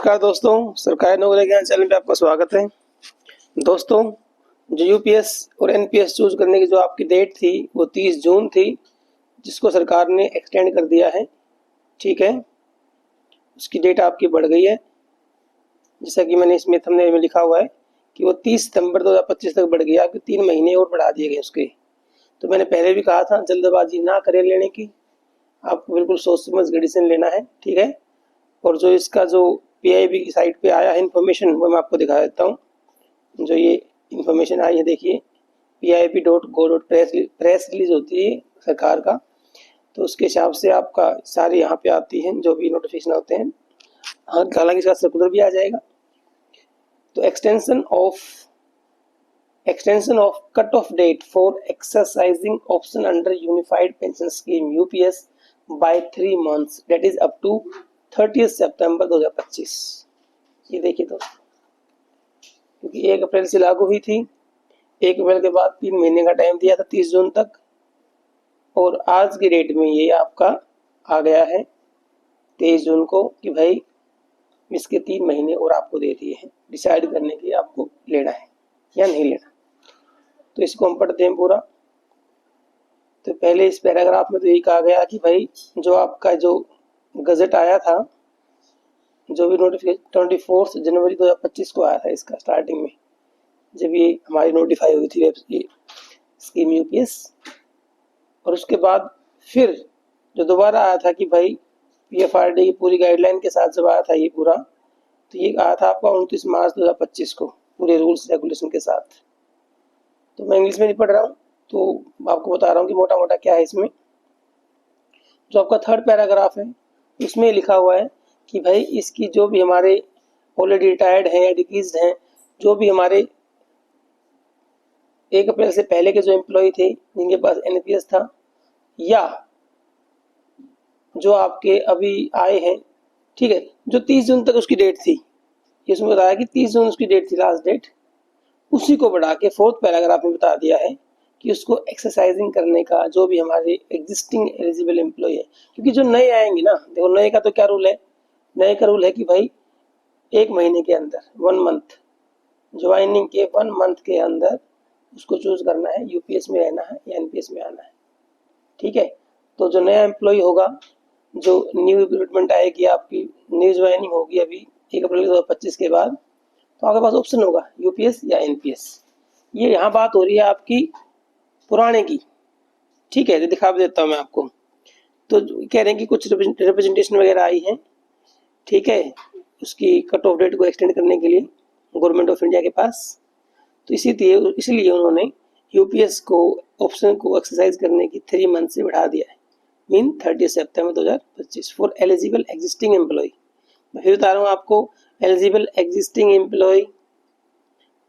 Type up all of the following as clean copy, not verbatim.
नमस्कार दोस्तों, सरकारी नौकरी ज्ञान चैनल पे आपका स्वागत है। दोस्तों, जो यूपीएस और एनपीएस चूज करने की जो आपकी डेट थी वो 30 जून थी, जिसको सरकार ने एक्सटेंड कर दिया है। ठीक है, उसकी डेट आपकी बढ़ गई है। जैसा कि मैंने इसमें थंबनेल में लिखा हुआ है कि वो 30 सितंबर 2025 तक बढ़ गया, आपके 3 महीने और बढ़ा दिए गए उसके। तो मैंने पहले भी कहा था, जल्दबाजी ना करें लेने की, आपको बिल्कुल सोच समझ के डिसीजन लेना है। ठीक है, और जो इसका जो पीआईबी की साइट पे आया है इन्फॉर्मेशन, वो मैं आपको दिखा देता हूँ। जो ये इन्फॉर्मेशन आई है, देखिए pib.go.press रिलीज होती है सरकार का, तो उसके हिसाब से आपका सारी यहाँ पे आती हैं जो भी नोटिफिकेशन होते हैं। हालांकि इसका सर्कुलर भी आ जाएगा। तो extension of cut off date for exercising option under unified pension scheme UPS by 3 months, that is up to 30 सितंबर 2025। ये देखिए दोस्तों, क्योंकि 1 अप्रैल से लागू हुई थी, 1 अप्रैल के बाद 3 महीने का टाइम दिया था 30 जून तक, और आज की डेट में ये आपका आ गया है 23 जून को कि भाई इसके 3 महीने और आपको दे दिए हैं डिसाइड करने के आपको लेना है या नहीं लेना। तो इसको हम पढ़ते हैं पूरा। तो पहले इस पैराग्राफ में तो यही कहा गया कि भाई जो आपका जो गजट आया था, जो भी नोटिफिकेशन 24 जनवरी 2025 को आया था, इसका स्टार्टिंग में जब ये हमारी नोटिफाई हुई थी स्कीम यूपीएस, और उसके बाद फिर जो दोबारा आया था कि भाई पीएफआरडी की पूरी गाइडलाइन के साथ जब आया था ये पूरा, तो ये आया था आपका 29 मार्च 2025 को पूरे रूल्स रेगुलेशन के साथ। तो मैं इंग्लिश में नहीं पढ़ रहा हूँ, तो आपको बता रहा हूँ कि मोटा मोटा क्या है इसमें। जो आपका थर्ड पैराग्राफ है उसमें लिखा हुआ है कि भाई इसकी जो भी हमारे ऑलरेडी रिटायर्ड हैं या डिक्रीज्ड हैं, जो भी हमारे 1 अप्रैल से पहले के जो एम्प्लॉय थे जिनके पास एनपीएस था, या जो आपके अभी आए हैं, ठीक है, जो 30 जून तक उसकी डेट थी, इसमें बताया कि 30 जून उसकी डेट थी लास्ट डेट, उसी को बढ़ा के 4th पैराग्राफ में बता दिया है कि उसको एक्सरसाइजिंग करने का जो भी हमारे एग्जिस्टिंग एलिजिबल एम्प्लॉय है। क्योंकि जो नए आएंगे ना, देखो नए का तो क्या रूल है, नए का रूल है कि भाई 1 महीने के अंदर 1 मंथ ज्वाइनिंग के 1 मंथ के अंदर उसको चूज करना है यूपीएस में रहना है या एनपीएस में आना है। ठीक है, तो जो नया एम्प्लॉय होगा, जो न्यू रिक्रूटमेंट आएगी, आपकी न्यू ज्वाइनिंग होगी अभी 1 अप्रैल 2025 के बाद, तो आपके पास ऑप्शन होगा यूपीएस या एनपीएस। ये यहाँ बात हो रही है आपकी पुराने की। ठीक है, दिखा भी देता हूँ मैं आपको। तो कह रहे हैं कि कुछ रिप्रेजेंटेशन वगैरह आई है, ठीक है, उसकी कट ऑफ डेट को एक्सटेंड करने के लिए गवर्नमेंट ऑफ इंडिया के पास। तो इसीलिए उन्होंने यूपीएस को ऑप्शन को एक्सरसाइज करने की 3 मंथ से बढ़ा दिया है, mean 30 September 2025 for eligible existing employee. मैं फिर बता रहा हूँ आपको, eligible existing employee,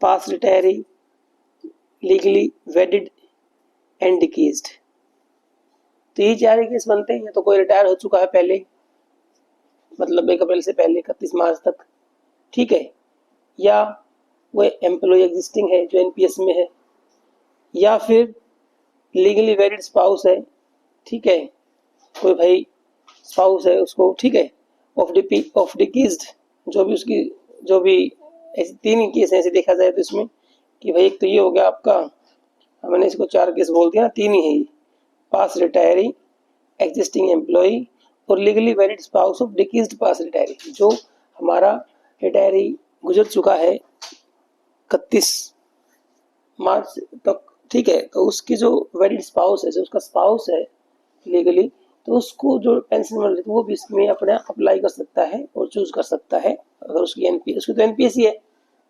past retiree, legally wedded and deceased. तो ये 4 केस बनते हैं। तो कोई रिटायर हो चुका है पहले, मतलब 1 अप्रैल से पहले 31 मार्च तक, ठीक है, या वो एम्प्लॉय एग्जिस्टिंग है जो एनपीएस में है, या फिर लीगली वेरिड स्पाउस है, ठीक है, कोई भाई स्पाउस है उसको, ठीक है, ऑफ डिकीज्ड, जो भी उसकी जो भी ऐसे 3 केस ऐसे देखा जाए तो इसमें कि भाई एक तो ये हो गया आपका, मैंने इसको 4 केस बोल दिया ना, 3 ही है, पास रिटायरी, एग्जिस्टिंग एम्प्लॉय और legally wedded spouse of deceased past retiree. जो हमारा रिटायरी गुजर चुका है 31 मार्च तक, ठीक है, तो उसकी जो वेरिड स्पाउस है, जो उसका स्पाउस है लीगली, तो उसको जो पेंशन मिल रही है वो भी इसमें अपने अप्लाई कर सकता है और चूज कर सकता है। अगर उसकी एनपीएस, उसकी तो एनपीएस ही है,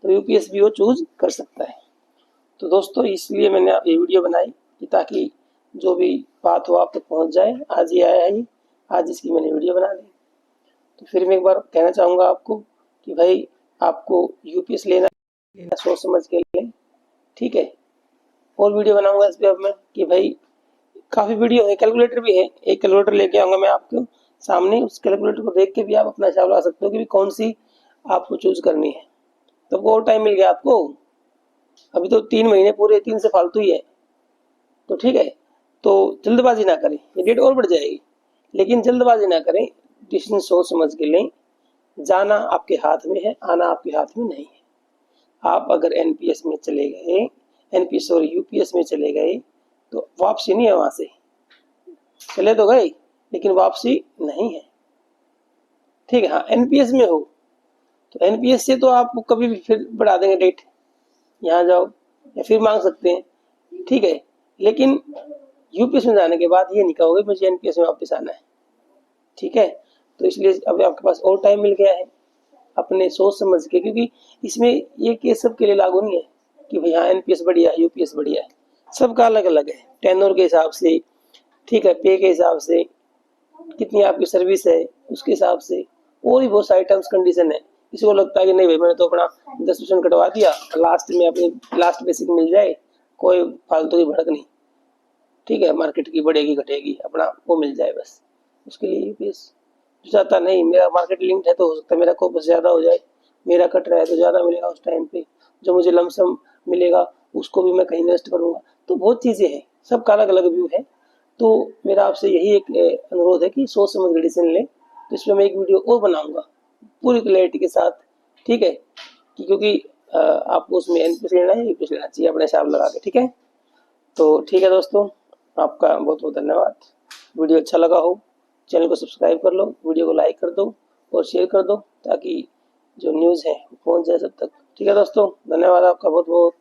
तो यूपीएस भी वो चूज कर सकता है। तो दोस्तों, इसलिए मैंने ये वीडियो बनाई कि ताकि जो भी बात हो आप तक पहुंच जाए। आज ही आया है, आज इसकी मैंने वीडियो बना दी। तो फिर मैं एक बार कहना चाहूँगा आपको कि भाई आपको यूपीएस लेना सोच समझ के लें, ठीक है। और वीडियो बनाऊंगा इस पे अब मैं कि भाई काफ़ी वीडियो है, कैलकुलेटर भी है, एक कैलकुलेटर लेके आऊँगा मैं आपको सामने, उस कैलकुलेटर को देख के भी आप अपना हिसाब लगा सकते हो कि कौन सी आपको चूज करनी है। तो और टाइम मिल गया आपको, अभी तो 3 महीने पूरे, 3 से फालतू ही है, तो ठीक है। तो जल्दबाजी ना करें, ये डेट और बढ़ जाएगी, लेकिन जल्दबाजी ना करें, डिसीजन सोच समझ के लें जाना आपके हाथ में है, आना आपके हाथ में नहीं है। आप अगर एनपीएस में चले गए, एनपीएस और यूपीएस में चले गए तो वापसी नहीं है, वहां से चले तो गए लेकिन वापसी नहीं है। ठीक है, हाँ एनपीएस में हो तो एनपीएस से तो आप कभी भी फिर बढ़ा देंगे डेट, यहाँ जाओ या फिर मांग सकते हैं, ठीक है। लेकिन यूपीएस में जाने के बाद ये नहीं कहोगे मुझे एनपीएस में वापस आना है, ठीक है। तो इसलिए अभी आपके पास और टाइम मिल गया है अपने सोच समझ के, क्योंकि इसमें ये केस सबके लिए लागू नहीं है कि भाई हाँ एनपीएस बढ़िया है यूपीएस बढ़िया है, सबका अलग अलग है, टेनर के हिसाब से, ठीक है, पे के हिसाब से, कितनी आपकी सर्विस है उसके हिसाब से, और भी बहुत सारे टर्म्स कंडीशन है। किसी को लगता है कि नहीं भाई मैंने तो अपना 10% कटवा दिया, लास्ट में अपनी लास्ट बेसिक मिल जाए, कोई फालतू की भड़क नहीं, ठीक है, मार्केट की बढ़ेगी घटेगी अपना वो मिल जाए बस, उसके लिए यूपीएस चाहता नहीं मेरा मार्केट लिंक्ड है तो हो सकता है मेरा कोपस ज़्यादा हो जाए, मेरा कट रहा है तो ज़्यादा मिलेगा उस टाइम पे, जो मुझे लमसम मिलेगा उसको भी मैं कहीं इन्वेस्ट करूंगा। तो बहुत चीज़ें हैं, सबका अलग अलग व्यू है। तो मेरा आपसे यही एक अनुरोध है कि सोच समझ के डिसीजन लें। तो इस पर मैं एक वीडियो और बनाऊंगा पूरी क्लैरिटी के साथ, ठीक है, क्योंकि आपको उसमें एनपीएस लेना है यूपीएस लेना चाहिए अपने हिसाब लगा के, ठीक है। तो ठीक है दोस्तों, आपका बहुत बहुत धन्यवाद। वीडियो अच्छा लगा हो चैनल को सब्सक्राइब कर लो, वीडियो को लाइक कर दो और शेयर कर दो ताकि जो न्यूज़ है पहुंच जाए सब तक। ठीक है दोस्तों, धन्यवाद आपका बहुत बहुत।